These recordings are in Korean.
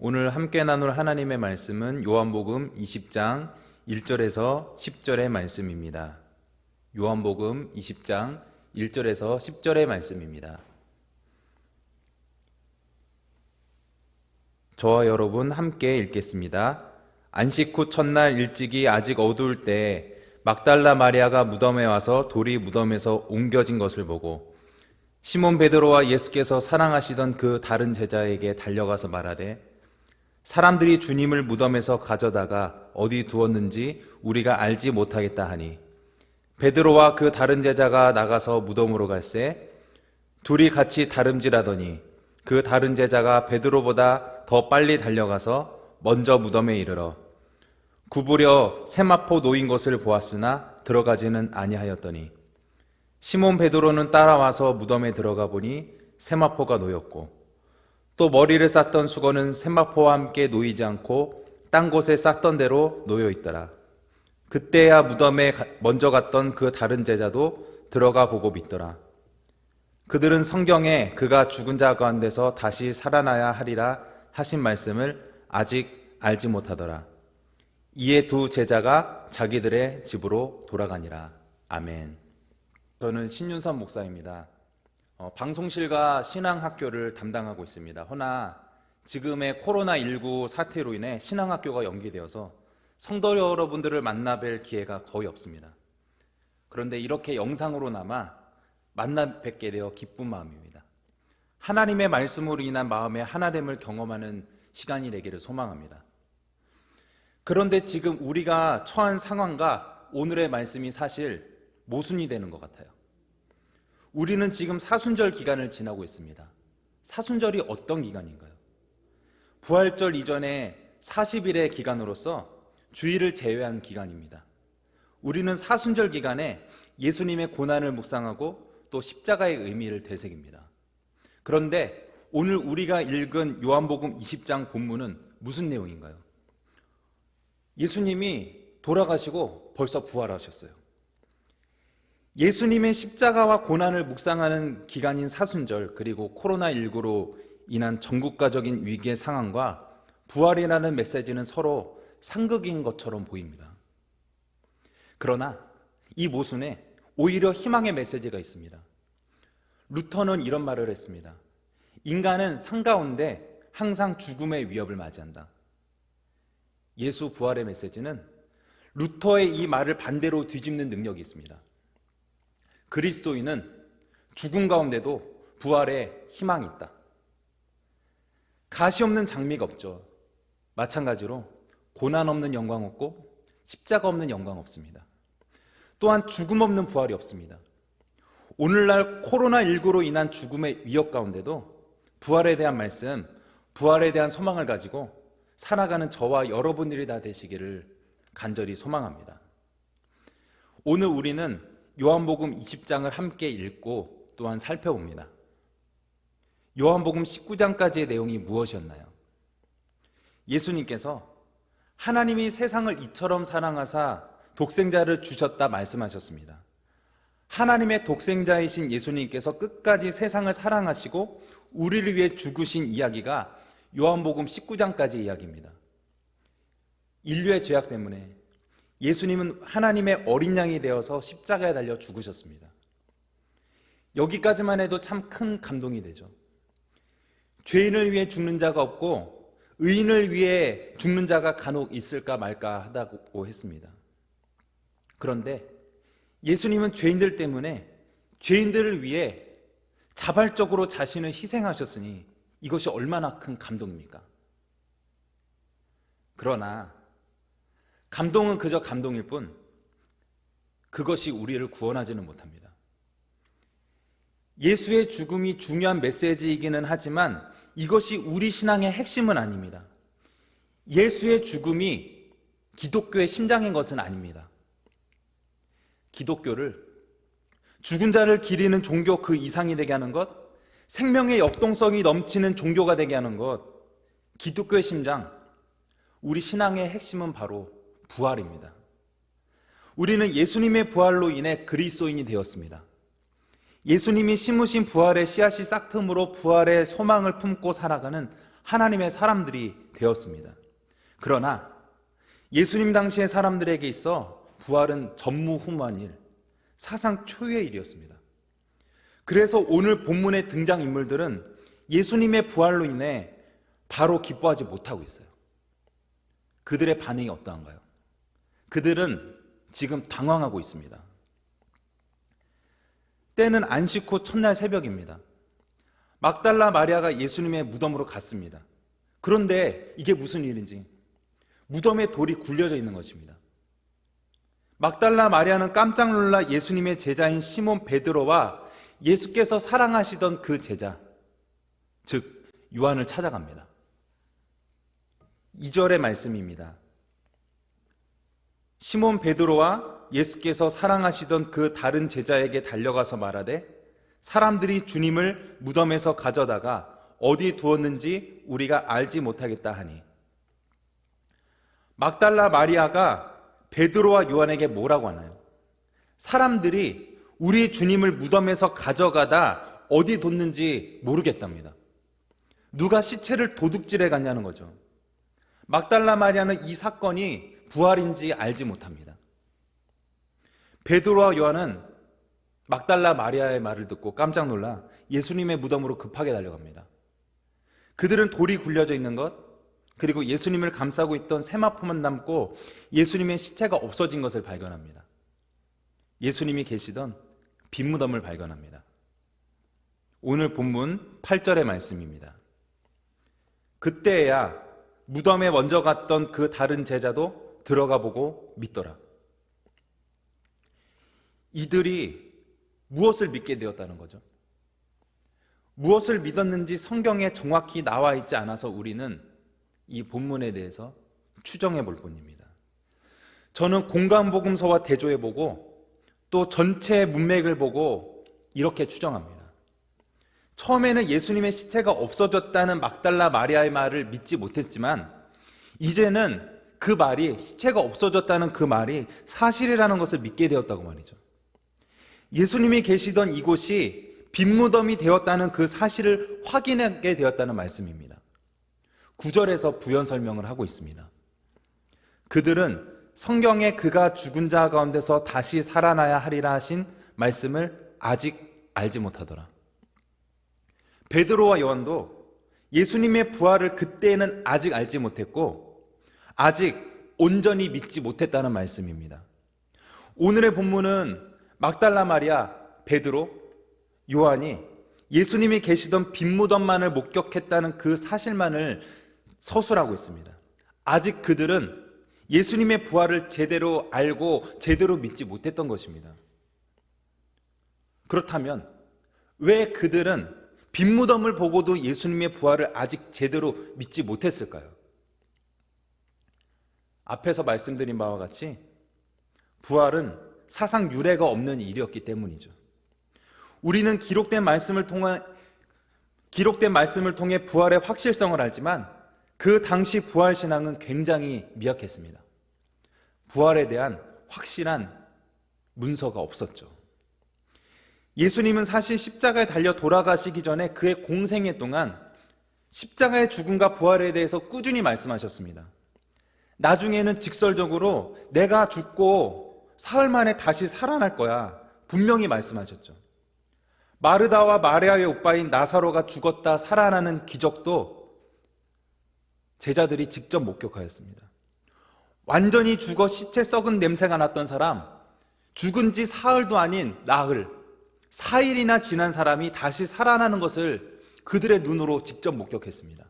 오늘 함께 나눌 하나님의 말씀은 요한복음 20장 1절에서 10절의 말씀입니다. 요한복음 20장 1절에서 10절의 말씀입니다. 저와 여러분 함께 읽겠습니다. 안식 후 첫날 일찍이 아직 어두울 때 막달라 마리아가 무덤에 와서 돌이 무덤에서 옮겨진 것을 보고 시몬 베드로와 예수께서 사랑하시던 그 다른 제자에게 달려가서 말하되 사람들이 주님을 무덤에서 가져다가 어디 두었는지 우리가 알지 못하겠다 하니 베드로와 그 다른 제자가 나가서 무덤으로 갈새 둘이 같이 다름질하더니 그 다른 제자가 베드로보다 더 빨리 달려가서 먼저 무덤에 이르러 구부려 세마포 놓인 것을 보았으나 들어가지는 아니하였더니 시몬 베드로는 따라와서 무덤에 들어가 보니 세마포가 놓였고 또 머리를 쌌던 수건은 세마포와 함께 놓이지 않고 딴 곳에 쌌던 대로 놓여 있더라. 그때야 무덤에 먼저 갔던 그 다른 제자도 들어가 보고 믿더라. 그들은 성경에 그가 죽은 자 가운데서 다시 살아나야 하리라 하신 말씀을 아직 알지 못하더라. 이에 두 제자가 자기들의 집으로 돌아가니라. 아멘. 저는 신윤선 목사입니다. 방송실과 신앙학교를 담당하고 있습니다. 허나 지금의 코로나19 사태로 인해 신앙학교가 연기되어서 성도 여러분들을 만나 뵐 기회가 거의 없습니다. 그런데 이렇게 영상으로나마 만나 뵙게 되어 기쁜 마음입니다. 하나님의 말씀으로 인한 마음의 하나됨을 경험하는 시간이 되기를 소망합니다. 그런데 지금 우리가 처한 상황과 오늘의 말씀이 사실 모순이 되는 것 같아요. 우리는 지금 사순절 기간을 지나고 있습니다. 사순절이 어떤 기간인가요? 부활절 이전에 40일의 기간으로서 주일을 제외한 기간입니다. 우리는 사순절 기간에 예수님의 고난을 묵상하고 또 십자가의 의미를 되새깁니다. 그런데 오늘 우리가 읽은 요한복음 20장 본문은 무슨 내용인가요? 예수님이 돌아가시고 벌써 부활하셨어요. 예수님의 십자가와 고난을 묵상하는 기간인 사순절, 그리고 코로나19로 인한 전국가적인 위기의 상황과 부활이라는 메시지는 서로 상극인 것처럼 보입니다. 그러나 이 모순에 오히려 희망의 메시지가 있습니다. 루터는 이런 말을 했습니다. 인간은 삶 가운데 항상 죽음의 위협을 맞이한다. 예수 부활의 메시지는 루터의 이 말을 반대로 뒤집는 능력이 있습니다. 그리스도인은 죽음 가운데도 부활의 희망이 있다. 가시 없는 장미가 없죠. 마찬가지로 고난 없는 영광 없고 십자가 없는 영광 없습니다. 또한 죽음 없는 부활이 없습니다. 오늘날 코로나19로 인한 죽음의 위협 가운데도 부활에 대한 말씀, 부활에 대한 소망을 가지고 살아가는 저와 여러분들이 다 되시기를 간절히 소망합니다. 오늘 우리는 요한복음 20장을 함께 읽고 또한 살펴봅니다. 요한복음 19장까지의 내용이 무엇이었나요? 예수님께서 하나님이 세상을 이처럼 사랑하사 독생자를 주셨다 말씀하셨습니다. 하나님의 독생자이신 예수님께서 끝까지 세상을 사랑하시고 우리를 위해 죽으신 이야기가 요한복음 19장까지의 이야기입니다. 인류의 죄악 때문에 예수님은 하나님의 어린 양이 되어서 십자가에 달려 죽으셨습니다. 여기까지만 해도 참 큰 감동이 되죠. 죄인을 위해 죽는 자가 없고 의인을 위해 죽는 자가 간혹 있을까 말까 하다고 했습니다. 그런데 예수님은 죄인들 때문에 죄인들을 위해 자발적으로 자신을 희생하셨으니 이것이 얼마나 큰 감동입니까? 그러나 감동은 그저 감동일 뿐 그것이 우리를 구원하지는 못합니다. 예수의 죽음이 중요한 메시지이기는 하지만 이것이 우리 신앙의 핵심은 아닙니다. 예수의 죽음이 기독교의 심장인 것은 아닙니다. 기독교를 죽은 자를 기리는 종교 그 이상이 되게 하는 것, 생명의 역동성이 넘치는 종교가 되게 하는 것, 기독교의 심장, 우리 신앙의 핵심은 바로 부활입니다. 우리는 예수님의 부활로 인해 그리스도인이 되었습니다. 예수님이 심으신 부활의 씨앗이 싹 틈으로 부활의 소망을 품고 살아가는 하나님의 사람들이 되었습니다. 그러나 예수님 당시의 사람들에게 있어 부활은 전무후무한 일, 사상 초유의 일이었습니다. 그래서 오늘 본문의 등장인물들은 예수님의 부활로 인해 바로 기뻐하지 못하고 있어요. 그들의 반응이 어떠한가요? 그들은 지금 당황하고 있습니다. 때는 안식 후 첫날 새벽입니다. 막달라 마리아가 예수님의 무덤으로 갔습니다. 그런데 이게 무슨 일인지 무덤에 돌이 굴려져 있는 것입니다. 막달라 마리아는 깜짝 놀라 예수님의 제자인 시몬 베드로와 예수께서 사랑하시던 그 제자, 즉 요한을 찾아갑니다. 2절의 말씀입니다. 시몬 베드로와 예수께서 사랑하시던 그 다른 제자에게 달려가서 말하되 사람들이 주님을 무덤에서 가져다가 어디 두었는지 우리가 알지 못하겠다 하니, 막달라 마리아가 베드로와 요한에게 뭐라고 하나요? 사람들이 우리 주님을 무덤에서 가져가다 어디 뒀는지 모르겠답니다. 누가 시체를 도둑질해 갔냐는 거죠. 막달라 마리아는 이 사건이 부활인지 알지 못합니다. 베드로와 요한은 막달라 마리아의 말을 듣고 깜짝 놀라 예수님의 무덤으로 급하게 달려갑니다. 그들은 돌이 굴려져 있는 것, 그리고 예수님을 감싸고 있던 세마포만 남고 예수님의 시체가 없어진 것을 발견합니다. 예수님이 계시던 빈 무덤을 발견합니다. 오늘 본문 8절의 말씀입니다. 그때야 무덤에 먼저 갔던 그 다른 제자도 들어가 보고 믿더라. 이들이 무엇을 믿게 되었다는 거죠? 무엇을 믿었는지 성경에 정확히 나와 있지 않아서 우리는 이 본문에 대해서 추정해 볼 뿐입니다. 저는 공관복음서와 대조해 보고 또 전체 문맥을 보고 이렇게 추정합니다. 처음에는 예수님의 시체가 없어졌다는 막달라 마리아의 말을 믿지 못했지만 이제는 그 말이, 시체가 없어졌다는 그 말이 사실이라는 것을 믿게 되었다고 말이죠. 예수님이 계시던 이곳이 빈무덤이 되었다는 그 사실을 확인하게 되었다는 말씀입니다. 9절에서 부연 설명을 하고 있습니다. 그들은 성경에 그가 죽은 자 가운데서 다시 살아나야 하리라 하신 말씀을 아직 알지 못하더라. 베드로와 요한도 예수님의 부활을 그때는 아직 알지 못했고 아직 온전히 믿지 못했다는 말씀입니다. 오늘의 본문은 막달라 마리아, 베드로, 요한이 예수님이 계시던 빈무덤만을 목격했다는 그 사실만을 서술하고 있습니다. 아직 그들은 예수님의 부활을 제대로 알고 제대로 믿지 못했던 것입니다. 그렇다면 왜 그들은 빈무덤을 보고도 예수님의 부활을 아직 제대로 믿지 못했을까요? 앞에서 말씀드린 바와 같이 부활은 사상 유례가 없는 일이었기 때문이죠. 우리는 기록된 말씀을 통해 부활의 확실성을 알지만 그 당시 부활 신앙은 굉장히 미약했습니다. 부활에 대한 확실한 문서가 없었죠. 예수님은 사실 십자가에 달려 돌아가시기 전에 그의 공생애 동안 십자가의 죽음과 부활에 대해서 꾸준히 말씀하셨습니다. 나중에는 직설적으로 내가 죽고 사흘 만에 다시 살아날 거야 분명히 말씀하셨죠. 마르다와 마리아의 오빠인 나사로가 죽었다 살아나는 기적도 제자들이 직접 목격하였습니다. 완전히 죽어 시체 썩은 냄새가 났던 사람, 죽은 지 사흘도 아닌 나흘, 4일이나 지난 사람이 다시 살아나는 것을 그들의 눈으로 직접 목격했습니다.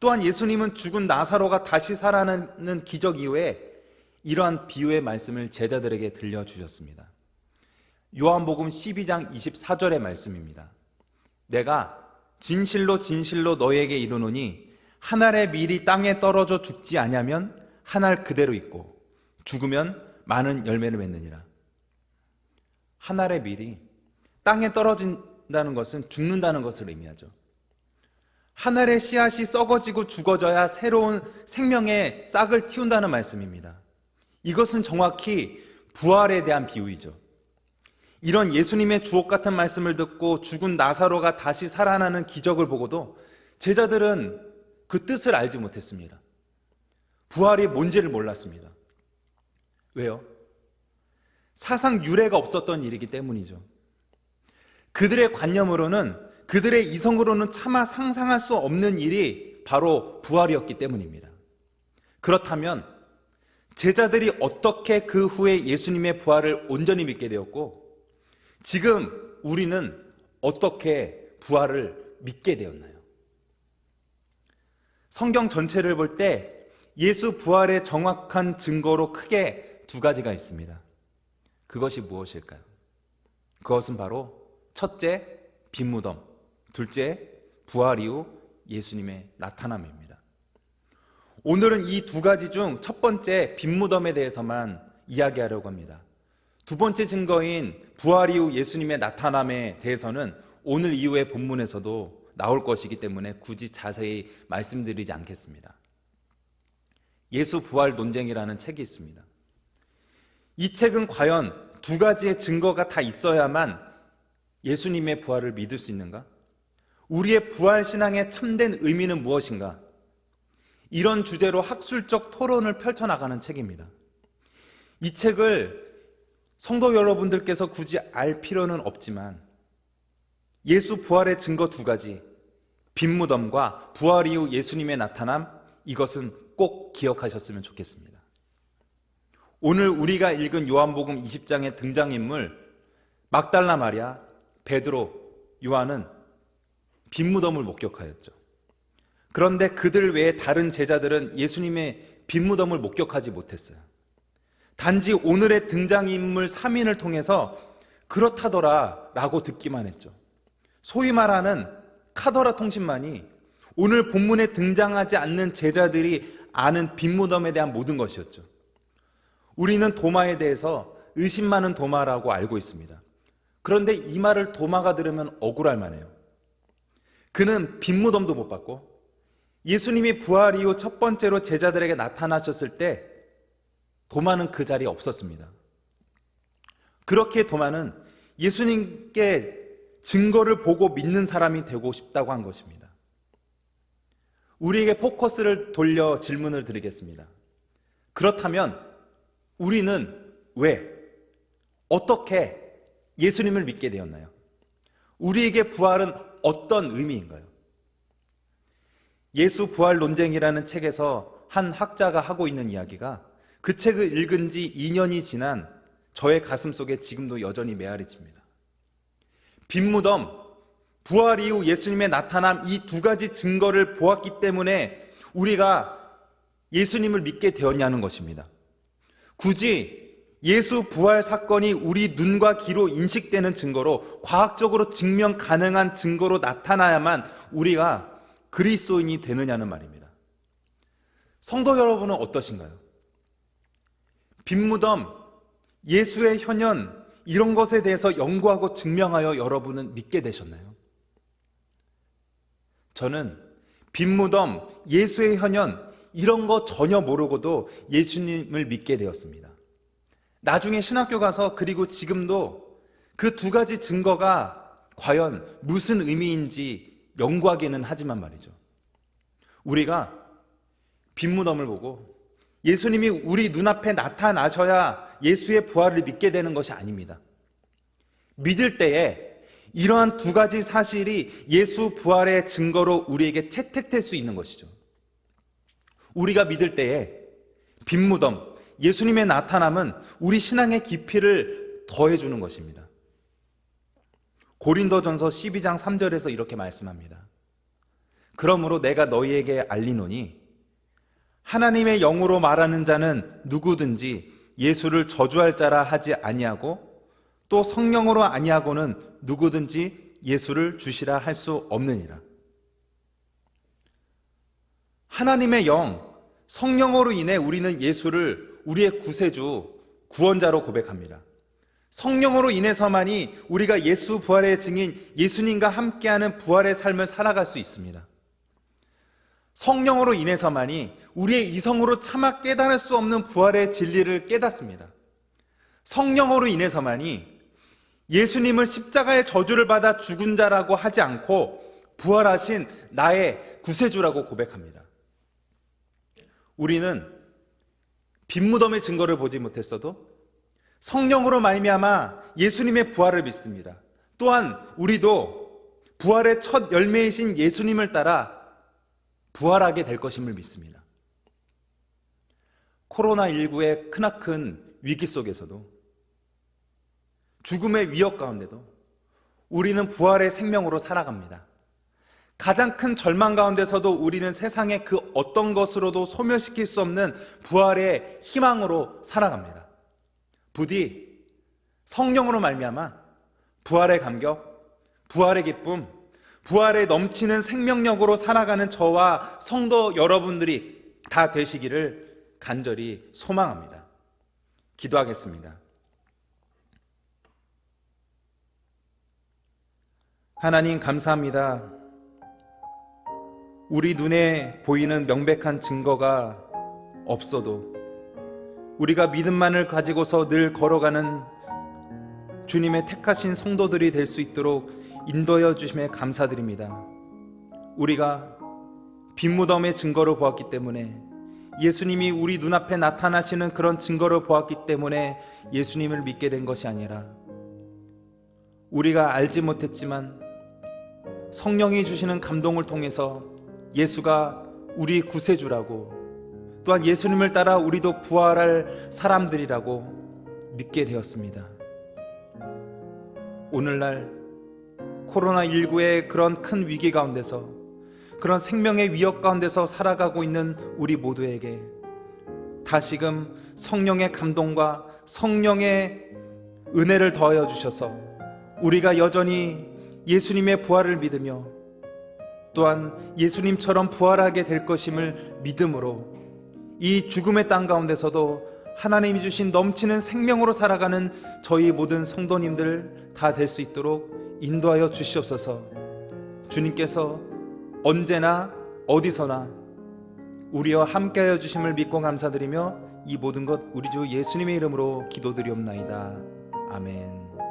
또한 예수님은 죽은 나사로가 다시 살아나는 기적 이후에 이러한 비유의 말씀을 제자들에게 들려주셨습니다. 요한복음 12장 24절의 말씀입니다. 내가 진실로 진실로 너희에게 이르노니 한 알의 밀이 땅에 떨어져 죽지 아니하면 한 알 그대로 있고 죽으면 많은 열매를 맺느니라. 한 알의 밀이 땅에 떨어진다는 것은 죽는다는 것을 의미하죠. 한 알의 씨앗이 썩어지고 죽어져야 새로운 생명의 싹을 틔운다는 말씀입니다. 이것은 정확히 부활에 대한 비유이죠. 이런 예수님의 주옥 같은 말씀을 듣고 죽은 나사로가 다시 살아나는 기적을 보고도 제자들은 그 뜻을 알지 못했습니다. 부활이 뭔지를 몰랐습니다. 왜요? 사상 유례가 없었던 일이기 때문이죠. 그들의 관념으로는, 그들의 이성으로는 차마 상상할 수 없는 일이 바로 부활이었기 때문입니다. 그렇다면 제자들이 어떻게 그 후에 예수님의 부활을 온전히 믿게 되었고, 지금 우리는 어떻게 부활을 믿게 되었나요? 성경 전체를 볼 때 예수 부활의 정확한 증거로 크게 두 가지가 있습니다. 그것이 무엇일까요? 그것은 바로 첫째, 빈무덤, 둘째, 부활 이후 예수님의 나타남입니다. 오늘은 이 두 가지 중 첫 번째 빈무덤에 대해서만 이야기하려고 합니다. 두 번째 증거인 부활 이후 예수님의 나타남에 대해서는 오늘 이후의 본문에서도 나올 것이기 때문에 굳이 자세히 말씀드리지 않겠습니다. 예수 부활 논쟁이라는 책이 있습니다. 이 책은 과연 두 가지의 증거가 다 있어야만 예수님의 부활을 믿을 수 있는가? 우리의 부활 신앙의 참된 의미는 무엇인가? 이런 주제로 학술적 토론을 펼쳐나가는 책입니다. 이 책을 성도 여러분들께서 굳이 알 필요는 없지만 예수 부활의 증거 두 가지, 빈무덤과 부활 이후 예수님의 나타남, 이것은 꼭 기억하셨으면 좋겠습니다. 오늘 우리가 읽은 요한복음 20장의 등장인물 막달라 마리아, 베드로, 요한은 빈무덤을 목격하였죠. 그런데 그들 외에 다른 제자들은 예수님의 빈무덤을 목격하지 못했어요. 단지 오늘의 등장인물 3인을 통해서 그렇다더라 라고 듣기만 했죠. 소위 말하는 카더라 통신만이 오늘 본문에 등장하지 않는 제자들이 아는 빈무덤에 대한 모든 것이었죠. 우리는 도마에 대해서 의심 많은 도마라고 알고 있습니다. 그런데 이 말을 도마가 들으면 억울할 만해요. 그는 빈무덤도 못 봤고 예수님이 부활 이후 첫 번째로 제자들에게 나타나셨을 때 도마는 그 자리에 없었습니다. 그렇게 도마는 예수님께 증거를 보고 믿는 사람이 되고 싶다고 한 것입니다. 우리에게 포커스를 돌려 질문을 드리겠습니다. 그렇다면 우리는 왜, 어떻게 예수님을 믿게 되었나요? 우리에게 부활은 어떤 의미인가요? 예수 부활 논쟁이라는 책에서 한 학자가 하고 있는 이야기가 그 책을 읽은 지 2년이 지난 저의 가슴 속에 지금도 여전히 메아리칩니다. 빈무덤, 부활 이후 예수님의 나타남, 이 두 가지 증거를 보았기 때문에 우리가 예수님을 믿게 되었냐는 것입니다. 굳이 예수 부활 사건이 우리 눈과 귀로 인식되는 증거로, 과학적으로 증명 가능한 증거로 나타나야만 우리가 그리스도인이 되느냐는 말입니다. 성도 여러분은 어떠신가요? 빈무덤, 예수의 현현, 이런 것에 대해서 연구하고 증명하여 여러분은 믿게 되셨나요? 저는 빈무덤, 예수의 현현, 이런 거 전혀 모르고도 예수님을 믿게 되었습니다. 나중에 신학교 가서, 그리고 지금도 그 두 가지 증거가 과연 무슨 의미인지 연구하기는 하지만 말이죠. 우리가 빈무덤을 보고 예수님이 우리 눈앞에 나타나셔야 예수의 부활을 믿게 되는 것이 아닙니다. 믿을 때에 이러한 두 가지 사실이 예수 부활의 증거로 우리에게 채택될 수 있는 것이죠. 우리가 믿을 때에 빈무덤, 예수님의 나타남은 우리 신앙의 깊이를 더해주는 것입니다. 고린도전서 12장 3절에서 이렇게 말씀합니다. 그러므로 내가 너희에게 알리노니 하나님의 영으로 말하는 자는 누구든지 예수를 저주할 자라 하지 아니하고 또 성령으로 아니하고는 누구든지 예수를 주시라 할 수 없느니라. 하나님의 영, 성령으로 인해 우리는 예수를 우리의 구세주, 구원자로 고백합니다. 성령으로 인해서만이 우리가 예수 부활의 증인, 예수님과 함께하는 부활의 삶을 살아갈 수 있습니다. 성령으로 인해서만이 우리의 이성으로 차마 깨달을 수 없는 부활의 진리를 깨닫습니다. 성령으로 인해서만이 예수님을 십자가의 저주를 받아 죽은 자라고 하지 않고 부활하신 나의 구세주라고 고백합니다. 우리는 빈무덤의 증거를 보지 못했어도 성령으로 말미암아 예수님의 부활을 믿습니다. 또한 우리도 부활의 첫 열매이신 예수님을 따라 부활하게 될 것임을 믿습니다. 코로나19의 크나큰 위기 속에서도, 죽음의 위협 가운데도 우리는 부활의 생명으로 살아갑니다. 가장 큰 절망 가운데서도 우리는 세상의 그 어떤 것으로도 소멸시킬 수 없는 부활의 희망으로 살아갑니다. 부디 성령으로 말미암아 부활의 감격, 부활의 기쁨, 부활에 넘치는 생명력으로 살아가는 저와 성도 여러분들이 다 되시기를 간절히 소망합니다. 기도하겠습니다. 하나님 감사합니다. 우리 눈에 보이는 명백한 증거가 없어도 우리가 믿음만을 가지고서 늘 걸어가는 주님의 택하신 성도들이 될 수 있도록 인도하여 주심에 감사드립니다. 우리가 빈무덤의 증거를 보았기 때문에, 예수님이 우리 눈앞에 나타나시는 그런 증거를 보았기 때문에 예수님을 믿게 된 것이 아니라, 우리가 알지 못했지만 성령이 주시는 감동을 통해서 예수가 우리 구세주라고, 또한 예수님을 따라 우리도 부활할 사람들이라고 믿게 되었습니다. 오늘날 코로나19의 그런 큰 위기 가운데서, 그런 생명의 위협 가운데서 살아가고 있는 우리 모두에게 다시금 성령의 감동과 성령의 은혜를 더하여 주셔서 우리가 여전히 예수님의 부활을 믿으며 또한 예수님처럼 부활하게 될 것임을 믿음으로 이 죽음의 땅 가운데서도 하나님이 주신 넘치는 생명으로 살아가는 저희 모든 성도님들 다 될 수 있도록 인도하여 주시옵소서. 주님께서 언제나 어디서나 우리와 함께하여 주심을 믿고 감사드리며 이 모든 것 우리 주 예수님의 이름으로 기도드리옵나이다. 아멘.